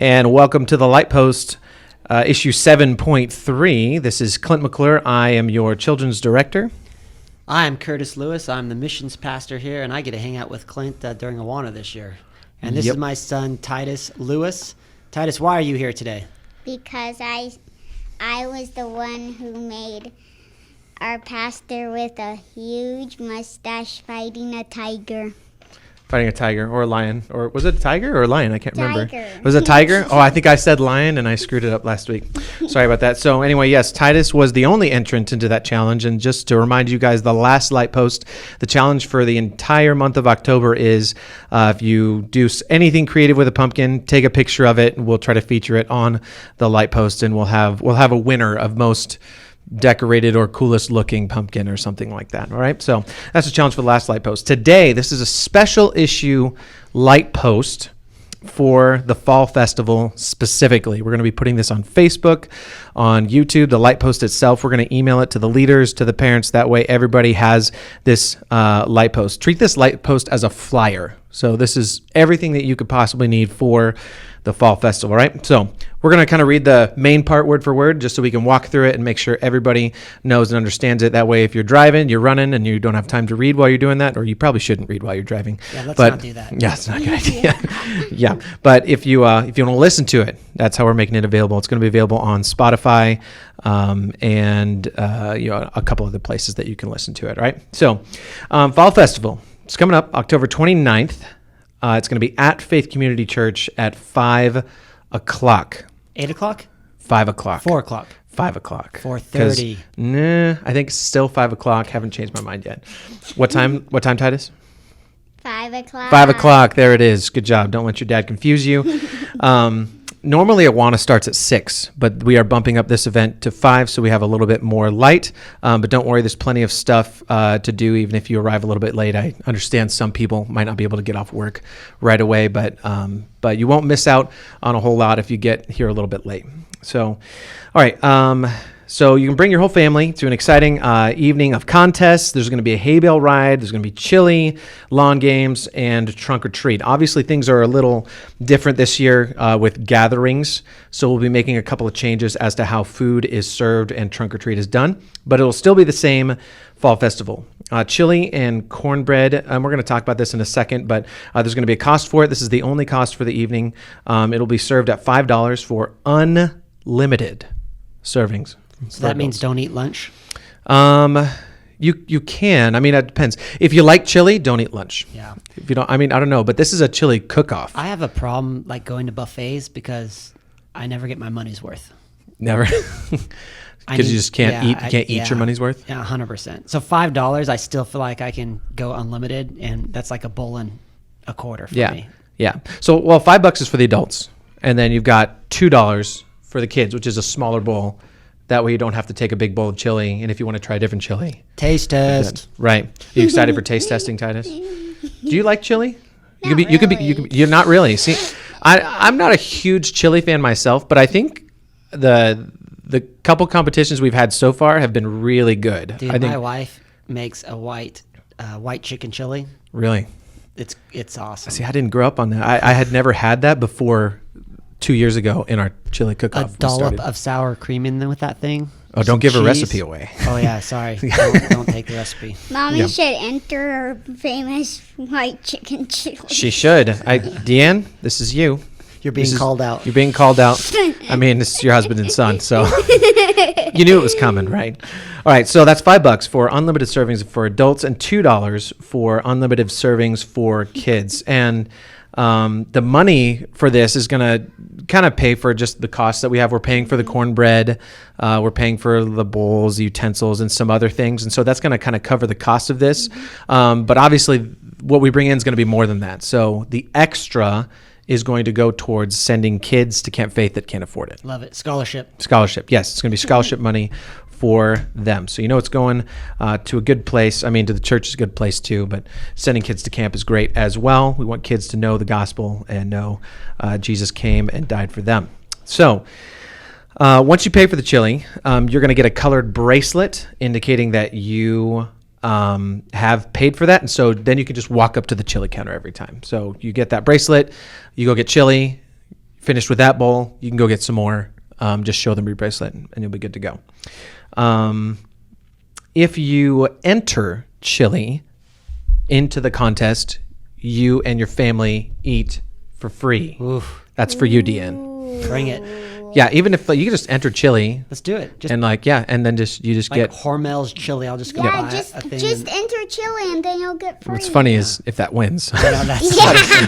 And welcome to the Lightpost, issue 7.3. This is Clint McClure. I am your children's director. I'm Curtis Lewis. I'm the missions pastor here, and I get to hang out with Clint during Awana this year. And this is my son, Titus Lewis. Titus, why are you here today? Because I was the one who made our pastor with a huge mustache fighting a tiger. Fighting a tiger or a lion. Or was it a tiger or a lion? I can't remember. Tiger. Was it a tiger? Oh, I think I said lion and I screwed it up last week. Sorry about that. So anyway, yes, Titus was the only entrant into that challenge. And just to remind you guys, the last Lightpost, the challenge for the entire month of October is if you do anything creative with a pumpkin, take a picture of it and we'll try to feature it on the Lightpost, and we'll have a winner of most decorated or coolest looking pumpkin or something like that. All right, so that's the challenge for the last Lightpost. Today, this is a special issue Lightpost for the Fall Festival specifically. We're going to be putting this on Facebook, on YouTube, the Lightpost itself. We're going to email it to the leaders, to the parents. That way everybody has this Lightpost. Treat this Lightpost as a flyer. So this is everything that you could possibly need for the Fall Festival, right? So we're going to kind of read the main part word for word just so we can walk through it and make sure everybody knows and understands it. That way, if you're driving, you're running, and you don't have time to read while you're doing that, or you probably shouldn't read while you're driving. Yeah, let's not do that. Yeah, it's not a good idea. Yeah, but if you want to listen to it, that's how we're making it available. It's going to be available on Spotify and a couple other places that you can listen to it, right? So Fall Festival, it's coming up October 29th. It's going to be at Faith Community Church at 5 o'clock. 8 o'clock? 5 o'clock. 4 o'clock. 5 o'clock. 4:30. Nah, I think it's still 5 o'clock. Haven't changed my mind yet. What time, Titus? 5 o'clock. 5 o'clock. There it is. Good job. Don't let your dad confuse you. Normally, Awana starts at 6, but we are bumping up this event to 5, so we have a little bit more light. But don't worry, there's plenty of stuff to do, even if you arrive a little bit late. I understand some people might not be able to get off work right away, but you won't miss out on a whole lot if you get here a little bit late. So, all right. So you can bring your whole family to an exciting evening of contests. There's going to be a hay bale ride. There's going to be chili, lawn games, and trunk or treat. Obviously, things are a little different this year with gatherings. So we'll be making a couple of changes as to how food is served and trunk or treat is done. But it'll still be the same Fall Festival. Chili and cornbread. We're going to talk about this in a second, but there's going to be a cost for it. This is the only cost for the evening. It'll be served at $5 for unlimited servings. So that means don't eat lunch? You can. I mean, it depends. If you like chili, don't eat lunch. Yeah. If you don't, I don't know, but this is a chili cook-off. I have a problem going to buffets because I never get my money's worth. Never. Because you just can't eat. You can't eat your money's worth. Yeah, 100%. So $5, I still feel like I can go unlimited, and that's like a bowl and a quarter for me. Yeah. So, $5 is for the adults, and then you've got $2 for the kids, which is a smaller bowl. That way you don't have to take a big bowl of chili, and if you want to try a different chili. Taste test. Right. Are you excited for taste testing, Titus? Do you like chili? You're not really. See, I'm not a huge chili fan myself, but I think the couple competitions we've had so far have been really good. Dude, my wife makes a white chicken chili. Really? It's awesome. See, I didn't grow up on that. I had never had that before 2 years ago in our chili cook-off. A dollop of sour cream in there with that thing. Oh, don't give a recipe away. Oh, yeah, sorry. don't take the recipe. Mommy should enter her famous white chicken chili. She should. Deanne, this is you. You're being called out. You're being called out. I mean, this is your husband and son, so you knew it was coming, right? All right, so that's $5 for unlimited servings for adults and $2 for unlimited servings for kids. And the money for this is going to kind of pay for just the costs that we have. We're paying for the cornbread. We're paying for the bowls, utensils, and some other things. And so that's going to kind of cover the cost of this. But obviously, what we bring in is going to be more than that. So the extra is going to go towards sending kids to Camp Faith that can't afford it. Love it. Scholarship. Yes, it's going to be scholarship money for them. So it's going to a good place. I mean, to the church is a good place too, but sending kids to camp is great as well. We want kids to know the gospel and know Jesus came and died for them. So once you pay for the chili, you're going to get a colored bracelet indicating that you have paid for that. And so then you can just walk up to the chili counter every time. So you get that bracelet, you go get chili, finished with that bowl, you can go get some more. Just show them your bracelet, and you'll be good to go. If you enter chili into the contest, you and your family eat for free. Oof. That's for you, Deanne. Bring it. Yeah, even if you can just enter chili Let's do it. Just and and then you just like get. Hormel's chili. I'll just go Yeah, buy just a thing. just enter chili and then you'll get free. What's funny is if that wins. No, that's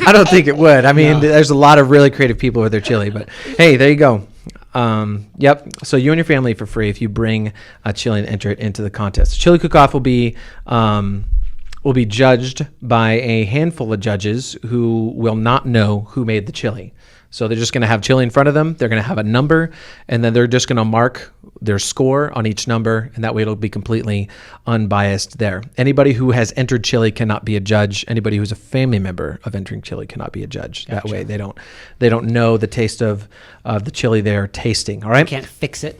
I don't think it would. I mean, there's a lot of really creative people with their chili, but hey, there you go. Yep. So you and your family for free if you bring a chili and enter it into the contest. Chili cook-off will be judged by a handful of judges who will not know who made the chili. So they're just going to have chili in front of them. They're going to have a number, and then they're just going to mark their score on each number, and that way it'll be completely unbiased there. Anybody who has entered chili cannot be a judge. Anybody who's a family member of entering chili cannot be a judge. Gotcha. That way they don't know the taste of the chili they're tasting. All right. You can't fix it.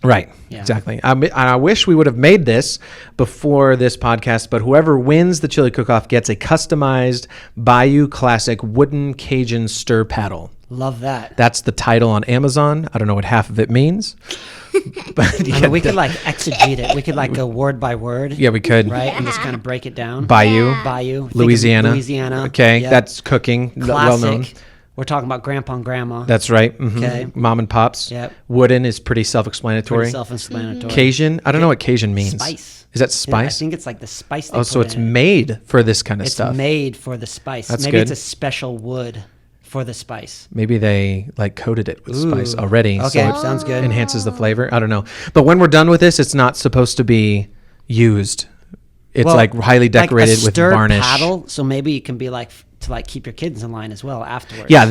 Right. Yeah. Exactly. I wish we would have made this before this podcast, but whoever wins the chili cook-off gets a customized Bayou Classic wooden Cajun stir paddle. Love that. That's the title on Amazon. I don't know what half of it means. But I mean, we could like exegete it. We could like go word by word. Yeah, we could. Right? And just kind of break it down. Bayou. Bayou. Think of Louisiana. Louisiana. Okay. Yep. That's cooking. Classic. Well known. We're talking about grandpa and grandma. That's right. Mm-hmm. Okay. Mom and pops. Yep. Wooden is pretty self-explanatory. Pretty self-explanatory. Cajun. I don't know what Cajun means. Spice. Is that Yeah, spice? I think it's like the spice. Oh, so it's made for this kind of It's stuff. made for the spice. That's Maybe good. it's a special wood for the spice. Maybe they like coated it with spice already. Okay, So it sounds good. enhances the flavor. I don't know. But when we're done with this, it's not supposed to be used. It's Well, like highly decorated like a with stirred varnish. paddle, so maybe it can be like to like keep your kids in line as well afterwards. Yeah,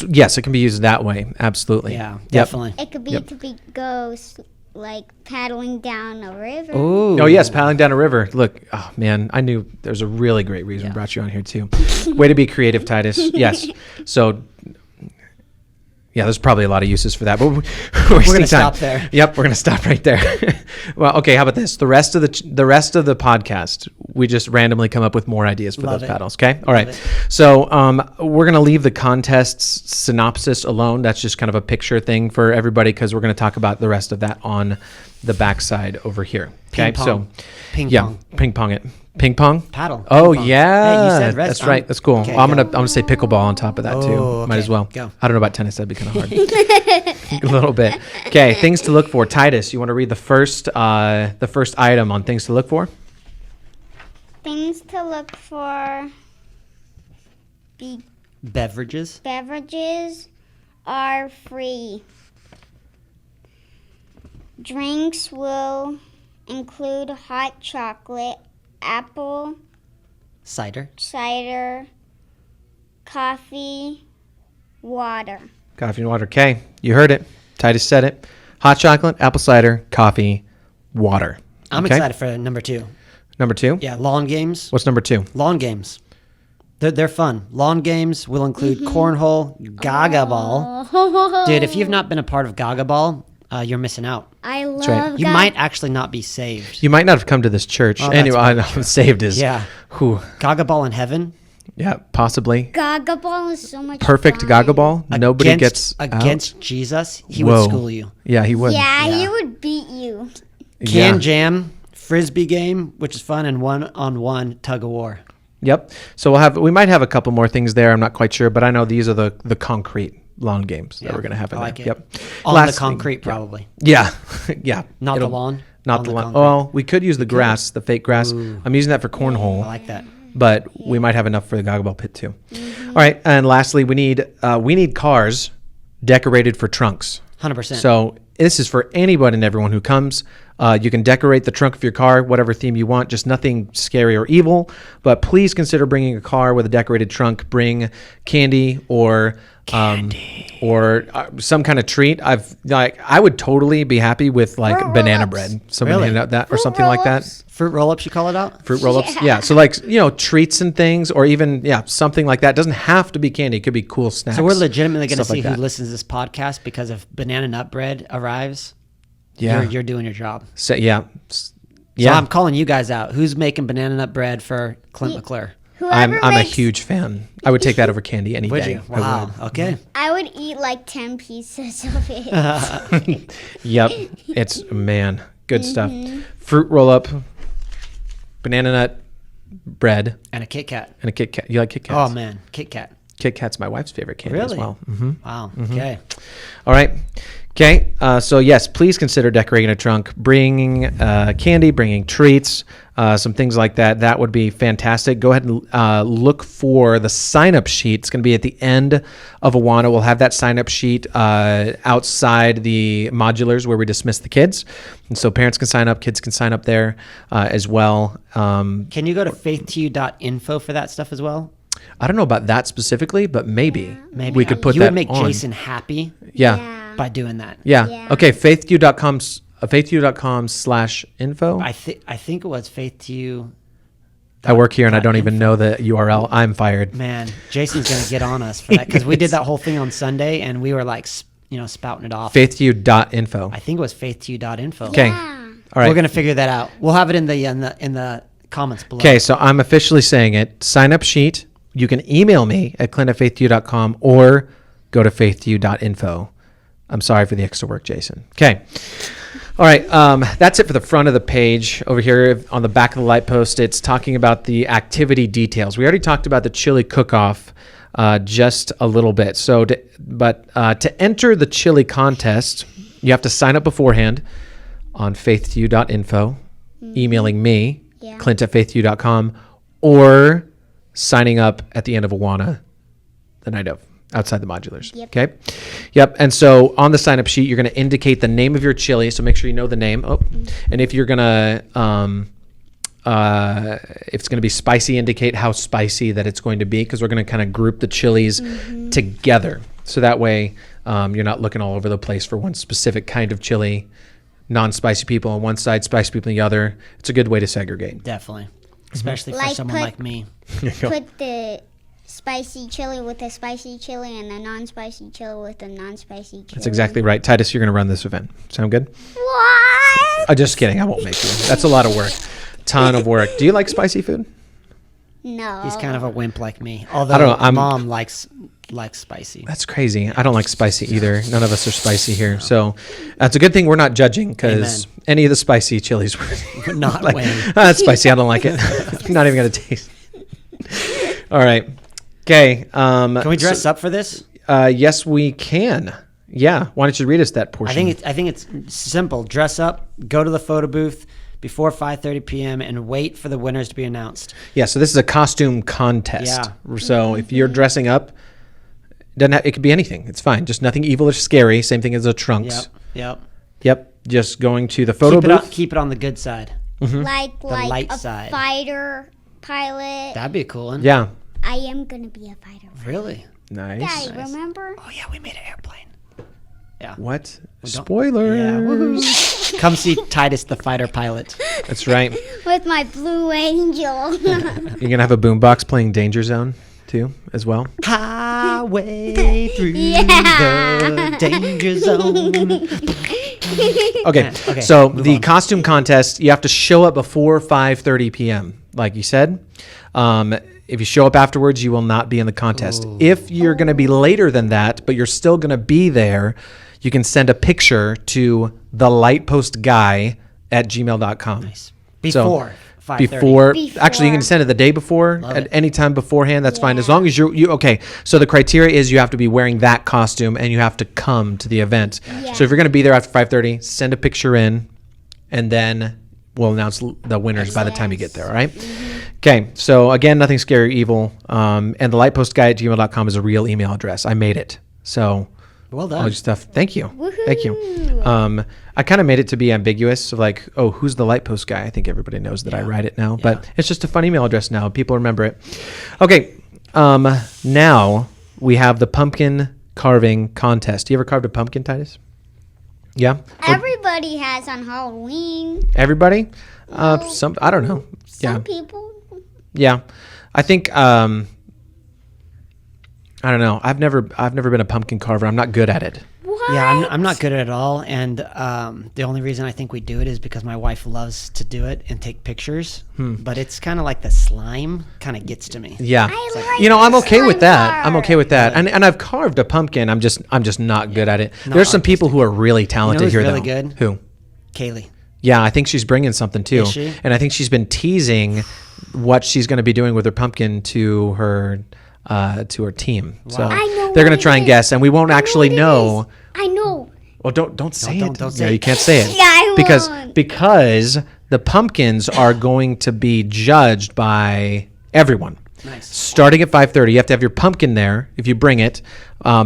yes, it can be used that way. Absolutely. Yeah, Yep. definitely. It could be like paddling down a river. Ooh. Oh yes, paddling down a river. Look, oh man, I knew there's a really great reason I brought you on here too. Way to be creative, Titus. Yes. So yeah, there's probably a lot of uses for that, but we're gonna stop there. Yep, we're gonna stop right there. Well, okay. How about this? The rest of the podcast, we just randomly come up with more ideas for Love those it. paddles. Okay. All right. it. So we're gonna leave the contest's synopsis alone. That's just kind of a picture thing for everybody because we're gonna talk about the rest of that on the backside over here. Okay. Ping pong. So Ping yeah, pong. ping pong it. Ping pong. Paddle. Oh Ping pong. yeah, Hey, you said that's right. That's cool. Okay, Well, I'm go. gonna say pickleball on top of that too. Oh, Might okay. as well. Go. I don't know about tennis. That'd be kind of hard. A little bit. Okay, things to look for. Titus, you want to read the first item on things to look for? Things to look for. Beverages. Beverages are free. Drinks will include hot chocolate, apple Cider. cider, coffee, water. Coffee and water. Okay, you heard it. Titus said it. Hot chocolate, apple cider, coffee, water. I'm Okay? excited for number 2. Number 2. Yeah, lawn games. What's number 2? Lawn games. They're fun. Lawn games will include cornhole, gaga ball. Dude, if you've not been a part of gaga ball, you're missing out. I love right. You might actually not be saved. You might not have come to this church. Oh, that's Anyway, I know saved is. Yeah. Whew. Gaga ball in heaven. Yeah, possibly. Gaga ball is so much Perfect fun. gaga ball. Nobody gets against out. Jesus. He Whoa. would school you. Yeah, he would. Yeah, Yeah. he would beat you. Can Yeah. jam, frisbee game, which is fun, and one-on-one tug of war. Yep. So we might have a couple more things there. I'm not quite sure, but I know these are the concrete lawn games that we're gonna have in I like there. it. Yep. On Last the thing- concrete, probably. Yeah. Yeah. Not the It'll- lawn. Not On the the lawn. concrete. Well, we could use the grass, the fake grass. Ooh. I'm using that for cornhole. I like that. But we might have enough for the goggle ball pit too. All right, and lastly, we need cars decorated for trunks. 100%. So this is for anybody and everyone who comes. You can decorate the trunk of your car, whatever theme you want, just nothing scary or evil. But please consider bringing a car with a decorated trunk. Bring candy or some kind of treat. I would totally be happy with like Fruit banana roll-ups. bread. Somebody Really? handed out that or Fruit something like that. roll-ups. Fruit roll-ups, you call it out? Fruit roll-ups. Yeah. So like, treats and things or even, something like that. It doesn't have to be candy. It could be cool snacks. So we're legitimately going to stuff see like who that. listens to this podcast because if banana nut bread arrives, Yeah. you're doing your job. So, yeah. So I'm calling you guys out. Who's making banana nut bread for Clint McClure? Whoever I'm a makes- huge fan. I would take that over candy any Would day. you? I Wow. would. Okay. I would eat like 10 pieces of it. Yep. It's, man, good stuff. Mm-hmm. Fruit roll up, banana nut bread, And a Kit Kat. and a Kit Kat. You like Kit Kats? Oh man, Kit Kat. Kit Kat's my wife's favorite candy as Really? well. Hmm. Wow. Mm-hmm. Okay. All right. Okay. So yes, please consider decorating a trunk, bringing candy, bringing treats, some things like that. That would be fantastic. Go ahead and look for the sign-up sheet. It's going to be at the end of Awana. We'll have that sign-up sheet outside the modulars where we dismiss the kids, and so parents can sign up, kids can sign up there as well. Can you go to faith2u.info for that stuff as well? I don't know about that specifically, but maybe we could put you that would make on. Jason happy Yeah. by doing that. Yeah. Yeah. Okay. faithyou.com/info. I think it was faith2u. I work here and I don't even know the URL. I'm fired. Man, Jason's gonna get on us for that because we did that whole thing on Sunday and we were like, spouting it off. Faithyou.info. I think it was faith2u.info. Okay. Yeah. All right. We're gonna figure that out. We'll have it in the comments below. Okay, so I'm officially saying it. Sign up sheet. You can email me at clint@faithyou.com or go to faithyou.info. I'm sorry for the extra work, Jason. Okay. All right. That's it for the front of the page. Over here on the back of the Lightpost, it's talking about the activity details. We already talked about the chili cook-off just a little bit. To enter the chili contest, you have to sign up beforehand on faithyou.info, emailing me, Yeah. clint@faithyou.com, or signing up at the end of Awana the night of, outside the modulars. Yep. Okay. Yep. And so on the sign up sheet, you're going to indicate the name of your chili. So make sure you know the name. Oh, and if you're going to, if it's going to be spicy, indicate how spicy that it's going to be, because we're going to kind of group the chilies together. So that way you're not looking all over the place for one specific kind of chili, non-spicy people on one side, spicy people on the other. It's a good way to segregate. Definitely, especially for Like someone put- like me. Put the spicy chili with the spicy chili and the non-spicy chili with the non-spicy chili. That's exactly right. Titus, you're going to run this event. Sound good? What? I'm just kidding. I won't make you. That's a lot of work. Ton of work. Do you like spicy food? No. He's kind of a wimp like me. Although I don't know, I'm- mom likes spicy. That's crazy. I don't like spicy either. None of us are spicy here. So that's a good thing we're not judging, because Amen. any of the spicy chilies were Not like, winning. That's spicy. I don't like it. Not even going to taste. All right. Okay. Can we dress up for this? Yes, we can. Yeah. Why don't you read us that portion? I think it's simple. Dress up, go to the photo booth before 5:30 p.m. and wait for the winners to be announced. Yeah, so this is a costume contest. Yeah. So if you're dressing up, it could be anything. It's fine. Just nothing evil or scary. Same thing as the trunks. Yep. Yep. Just going to the photo booth. Keep it on the good side. Like light a side. fighter pilot. That'd be a cool one. Yeah. I am going to be a fighter pilot. Really? Nice. Daddy, remember? Oh yeah, we made an airplane. Yeah. What? don't- Spoilers. Yeah. Woohoo. Come see Titus the fighter pilot. That's right. With my blue angel. You're going to have a boombox playing Danger Zone too, as well. Highway through Yeah. the danger zone. Okay. Okay, So move the on. costume contest, you have to show up before 5:30 p.m. Like you said. If you show up afterwards, you will not be in the contest. If you're going to be later than that, but you're still going to be there, you can send a picture to thelightpostguy@gmail.com. Nice. Before 5:30. Before, actually, you can Before. send it the day before, Love at it. any time beforehand. That's fine, as Yeah. long as you okay. So the criteria is you have to be wearing that costume and you have to come to the event. Yeah. So if you're going to be there after 5:30, send a picture in, and then we'll announce the winners by the time you get there. All right. Okay. So again, nothing scary or evil. And the lightpostguy@gmail.com is a real email address. I made it. So Well all done. your stuff. Thank you. Thank you. Woohoo. I kind of made it to be ambiguous. So like, oh, who's the Lightpost guy? I think everybody knows that I write it now, but it's just a fun email address now. People remember it. Okay. Now we have the pumpkin carving contest. You ever carved a pumpkin, Titus? Yeah. Everybody has on Halloween. Everybody? Some, I don't know. Some people. Yeah. I think, I don't know. I've never been a pumpkin carver. I'm not good at it. What? Yeah, I'm not good at it all, and the only reason I think we do it is because my wife loves to do it and take pictures. But it's kind of like the slime kind of gets to me. Yeah. I like I'm the okay with slime that. I'm part. okay with that. And I've carved a pumpkin. I'm just not good at it. There's some people who are really talented who's here, really though. good? Who? Kaylee. Yeah, I think she's bringing something too. Is she? And I think she's been teasing what she's going to be doing with her pumpkin to her team. So I know they're going what to try it and is. guess, and we won't actually know. I know. Well, don't say it. don't say Yeah, it. you can't say it. Yeah, I won't. because the pumpkins are going to be judged by everyone. Nice. Starting at 5:30, you have to have your pumpkin there if you bring it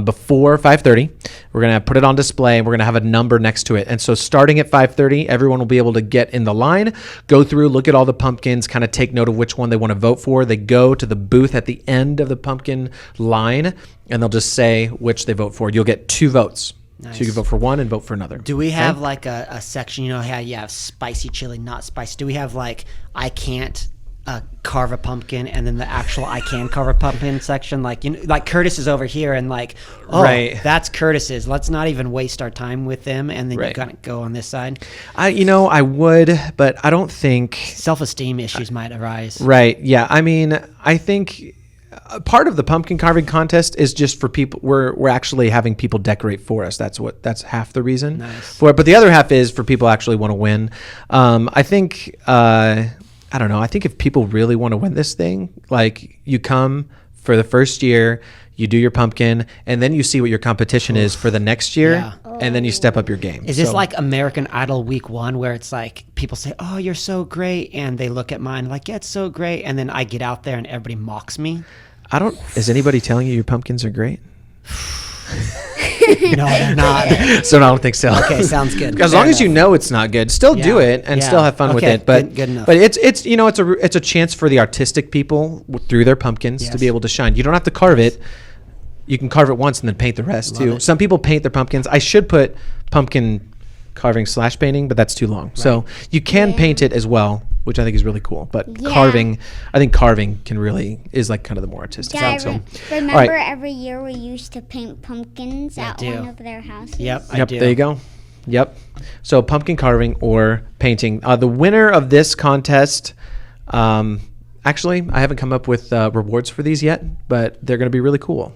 before 5:30. We're gonna put it on display. We're gonna have a number next to it, and so starting at 5:30, everyone will be able to get in the line, go through, look at all the pumpkins, kind of take note of which one they want to vote for. They go to the booth at the end of the pumpkin line, and they'll just say which they vote for. You'll get 2 votes. Nice. So you can vote for one and vote for another. Do we have like a section, how you have spicy chili, not spicy? Do we have like I can't carve a pumpkin and then the actual I can carve a pumpkin section? Like, like Curtis is over here and like, Right. that's Curtis's. Let's not even waste our time with them. And then you Right. gotta go on this side. I would, but I don't think. Self-esteem issues might arise. Right. Yeah. I mean, I think part of the pumpkin carving contest is just for people. We're actually having people decorate for us. That's half the reason for it. But the other half is for people who actually want to win. I think. I don't know. I think if people really want to win this thing, like you come for the first year, you do your pumpkin, and then you see what your competition is for the next year, Yeah. and then you step up your game. Is this So- like American Idol week 1 where it's like people say, "Oh, you're so great," and they look at mine like, "Yeah, it's so great," and then I get out there and everybody mocks me? Is anybody telling you your pumpkins are great? No, they're not. So no, I don't think so. Okay, sounds good. As Fair long as you enough. know it's not good, still do Yeah, it and yeah. still have fun with Okay, it. But good enough. But it's a chance for the artistic people through their pumpkins to Yes. be able to shine. You don't have to carve it. You can carve it once and then paint the rest too. it. Some people paint their pumpkins. I should put pumpkin carving / painting, but that's too long. So you can paint it as well, which I think is really cool. But Yeah. I think carving is like kind of the more artistic Yeah, side. So remember All right. every year we used to paint pumpkins at do. one of their houses? Yep, I Yep, do. there you go. Yep. So pumpkin carving or painting. The winner of this contest, actually, I haven't come up with rewards for these yet, but they're going to be really cool.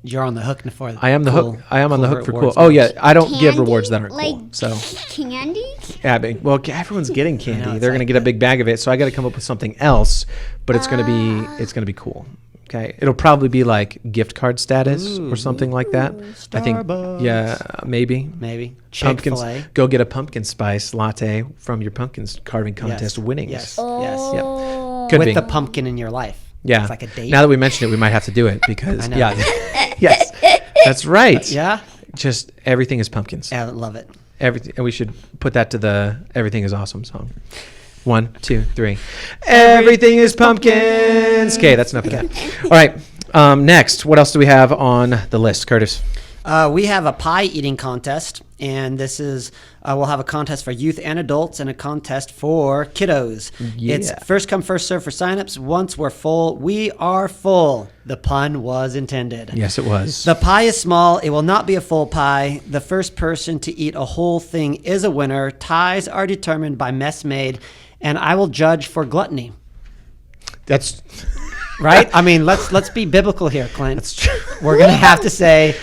You're on the hook for I am the cool- hook. I am on the cool hook for cool. rewards Oh yeah, numbers. I don't give Candy? rewards that aren't like cool. So candy? yeah, well, everyone's getting candy. it's They're going to like get a big bag of it, so I got to come up with something else. But it's going to be cool. Okay, it'll probably be like gift card status or something like that. I think. Starbucks. Yeah, maybe. Maybe. Pumpkins. Chick-fil-A. Go get a pumpkin spice latte from your pumpkin carving contest winnings. Yes. Oh. Could With be. the pumpkin in your life. Yeah. It's like a date. Now that we mentioned it, we might have to do it because I know. yeah. Yes. That's right. Yeah? Just everything is pumpkins. I love it. Everything, and we should put that to the "Everything Is Awesome" song. 1, 2, 3. Everything is pumpkins. Okay, that's enough of that. All right. Next, what else do we have on the list, Curtis? We have a pie eating contest, and this is we'll have a contest for youth and adults and a contest for kiddos. Yeah. It's first come, first serve for signups. Once we're full, we are full. The pun was intended. Yes, it was. The pie is small. It will not be a full pie. The first person to eat a whole thing is a winner. Ties are determined by mess made, and I will judge for gluttony. That's Right? I mean, let's be biblical here, Clint. that's true. We're gonna have to say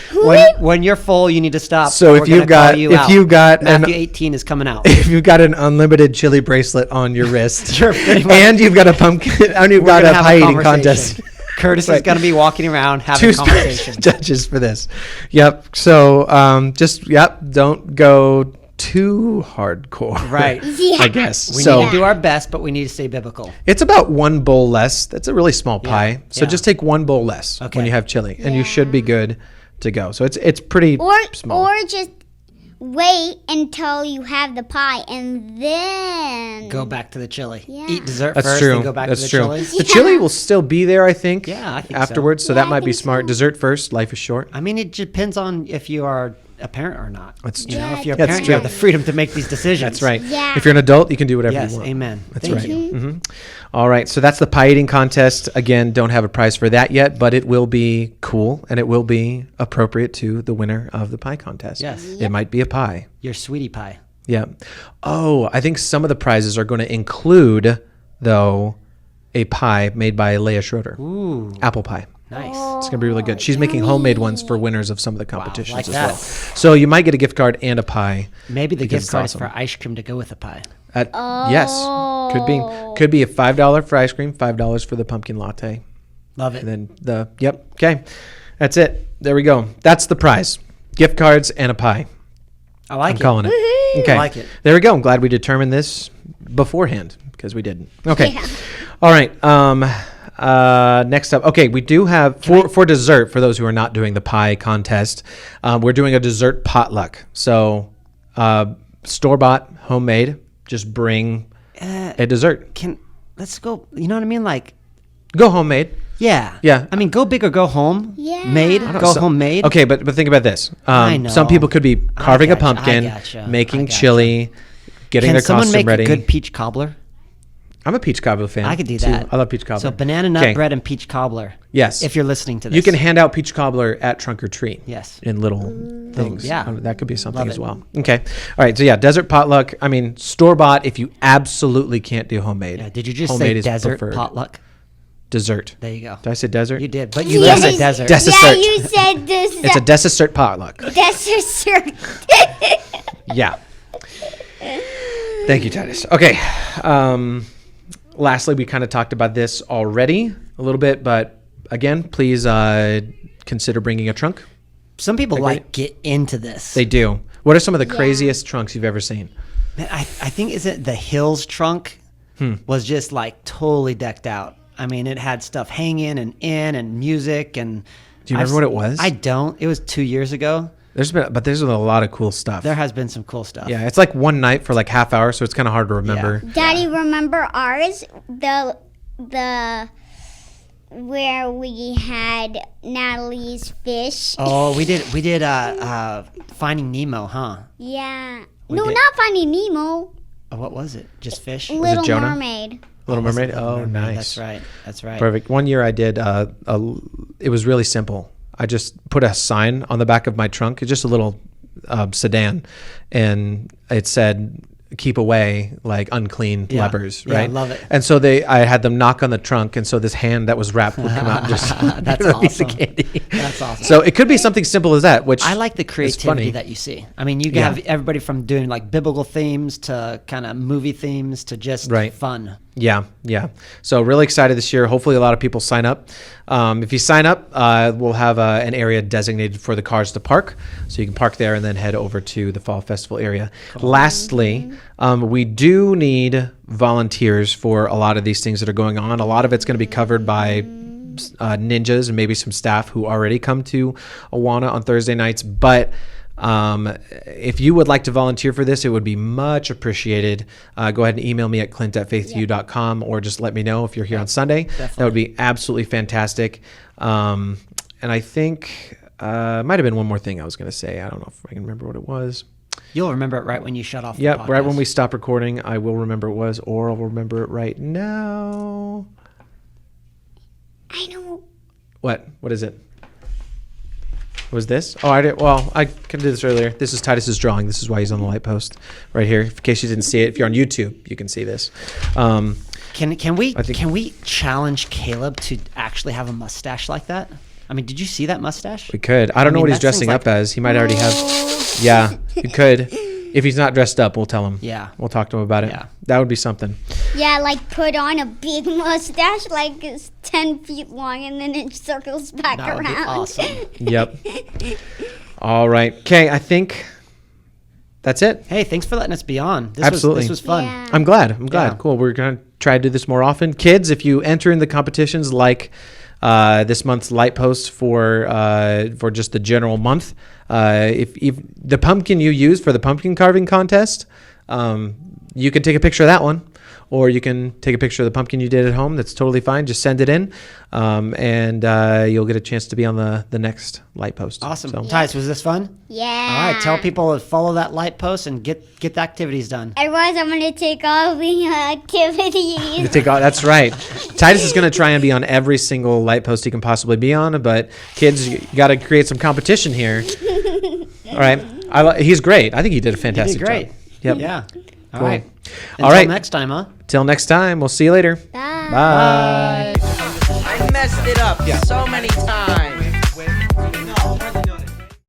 when you're full, you need to stop. So or if we're gonna you've got- call you if out. you've got an- Matthew 18 is coming out. If you've got an unlimited chili bracelet on your wrist, Sure, pretty much. and you've got a pumpkin, and you've We're got gonna a have pie eating conversation. contest. Curtis is Right. gonna be walking around having a Two conversation. judges for this. Yep. So don't go too hardcore. Right. Yeah. I guess. We so need to do our best, but we need to stay biblical. it's about 1 bowl less. That's a really small pie. So yeah. just take 1 bowl less Okay. when you have chili, and you should be good to go. So it's pretty small. Or just wait until you have the pie and then Go back to the chili. Yeah. Eat dessert That's first, true. then go back That's to the true. chili. The chili will still be there, I think. Yeah, I think so. afterwards. So Yeah, that I might be think smart. so. Dessert first. Life is short. I mean, it depends on if you are a parent or not. That's you know, true. if you're a That's parent, true. you have the freedom to make these decisions. That's right. Yeah. If you're an adult, you can do whatever Yes, you want. amen. That's Thank right. you. hmm All right. So that's the pie eating contest. Again, don't have a prize for that yet, but it will be cool and it will be appropriate to the winner of the pie contest. Yes. It might be a pie. Your sweetie pie. Yeah. Oh, I think some of the prizes are going to include, though, a pie made by Leah Schroeder. Ooh, Apple pie. nice. It's going to be really good. She's making homemade ones for winners of some of the competitions like as that. well. So you might get a gift card and a pie. Maybe the because gift card it's is for ice cream to go with the pie. Yes. Could be a $5 for ice cream, $5 for the pumpkin latte. Love it. And then okay. That's it. There we go. That's the prize. Gift cards and a pie. I like I'm it. calling it. Okay. I like it. There we go. I'm glad we determined this beforehand because we didn't. Okay. Yeah. All right. Next up. Okay, we do have for dessert, for those who are not doing the pie contest, we're doing a dessert potluck. So store-bought, homemade, just bring a dessert. Let's go. You know what I mean? Like, Go homemade. yeah. Yeah. I mean, go big or go home. Yeah. Made. I don't- Go so- homemade. Okay, but think about this. I know. Some people could be carving a gotcha, I pumpkin, gotcha, making I gotcha. chili, getting Can their someone costume make ready. a good peach cobbler? I'm a peach cobbler fan. I could do too. that. I love peach cobbler. So banana nut Okay. bread and peach cobbler. Yes. If you're listening to this, You can hand out peach cobbler at trunk or treat. Yes. In little things. yeah. That could be something Love as it. well. Okay. All right. So yeah, desert potluck. I mean, store bought if you absolutely can't do homemade. Yeah, did you just Homemade say is desert preferred. potluck? Dessert. There you go. Did I say desert? You did, but you Yeah, left it you- desert. Des- Yeah, Dessert. you said this. It's a dessert potluck. dessert. Yeah. Thank you, Titus. Okay. Lastly, we kind of talked about this already a little bit, but again, please consider bringing a trunk. Some people Agree. like get into this. They do. What are some of the Yeah. craziest trunks you've ever seen? Man, I think is it the Hills trunk was just like totally decked out. I mean, it had stuff hanging and music and. Do you remember what it was? I don't. It was 2 years ago. There's been a lot of cool stuff. There has been some cool stuff. Yeah, it's like one night for like half hour, so it's kind of hard to remember. Daddy, remember ours? The where we had Natalie's fish. Oh, we did Finding Nemo, huh? Yeah. We No, did. not Finding Nemo. Oh, what was it? Just fish? Little Jonah? Mermaid. Little Was it Mermaid. Little Oh, Mermaid? nice. That's right. That's right. Perfect. One year I did. It was really simple. I just put a sign on the back of my trunk. It's just a little sedan, and it said, "Keep away, like unclean Yeah. lepers." Yeah, Right. love it. And so I had them knock on the trunk, and so this hand that was wrapped would come out and just That's give a piece of awesome. candy. That's awesome. So it could be something simple as that. Which I like the is creativity funny. that you see. I mean, you Yeah. have everybody from doing like biblical themes to kind of movie themes to just Right. fun. Yeah, yeah. So really excited this year. Hopefully a lot of people sign up. If you sign up, we'll have an area designated for the cars to park. So you can park there and then head over to the Fall Festival area. Lastly, we do need volunteers for a lot of these things that are going on. A lot of it's going to be covered by ninjas and maybe some staff who already come to Awana on Thursday nights. But if you would like to volunteer for this, it would be much appreciated. Go ahead and email me at clint@faithyou.com or just let me know if you're here on Sunday. That would be absolutely fantastic. And I think might have been one more thing I was going to say. I don't know if I can remember what it was. You'll remember it right when you shut off the Yep, podcast. right when we stop recording, I will remember it was, or I'll remember it right now. I know. What? What is it? Was this? Oh, I did. Well, I could do this earlier. This is Titus's drawing. This is why he's on the Lightpost right here. In case you didn't see it, if you're on YouTube, you can see this. Can we I think- can we challenge Caleb to actually have a mustache like that? I mean, did you see that mustache? We could. I don't know mean, what he's that dressing thing's up as. He might already have. Yeah, he could. If he's not dressed up, we'll tell him. Yeah. We'll talk to him about it. Yeah. That would be something. Yeah, like put on a big mustache, like it's 10 feet long, and then it circles back That would be around. awesome. Yep. All right. Okay, I think that's it. Hey, thanks for letting us be on. This Absolutely. This was fun. Yeah. I'm glad. I'm glad. Yeah. Cool. We're going to try to do this more often. Kids, if you enter in the competitions like this month's Lightpost for just the general month, if the pumpkin you use for the pumpkin carving contest, you can take a picture of that one. or you can take a picture of the pumpkin you did at home. That's totally fine. Just send it in, and you'll get a chance to be on the next Lightpost. Awesome. So, Titus, was this fun? Yeah. All right, tell people to follow that Lightpost and get the activities done. Otherwise, I'm gonna take all the activities. That's right. Titus is going to try and be on every single Lightpost he can possibly be on, but kids, you got to create some competition here. All right. He's great. I think he did a fantastic great. job. Yep. Yeah. All Cool. right. All Until right. next time, huh? Till next time. We'll see you later. Bye. Bye. I messed it up so many times.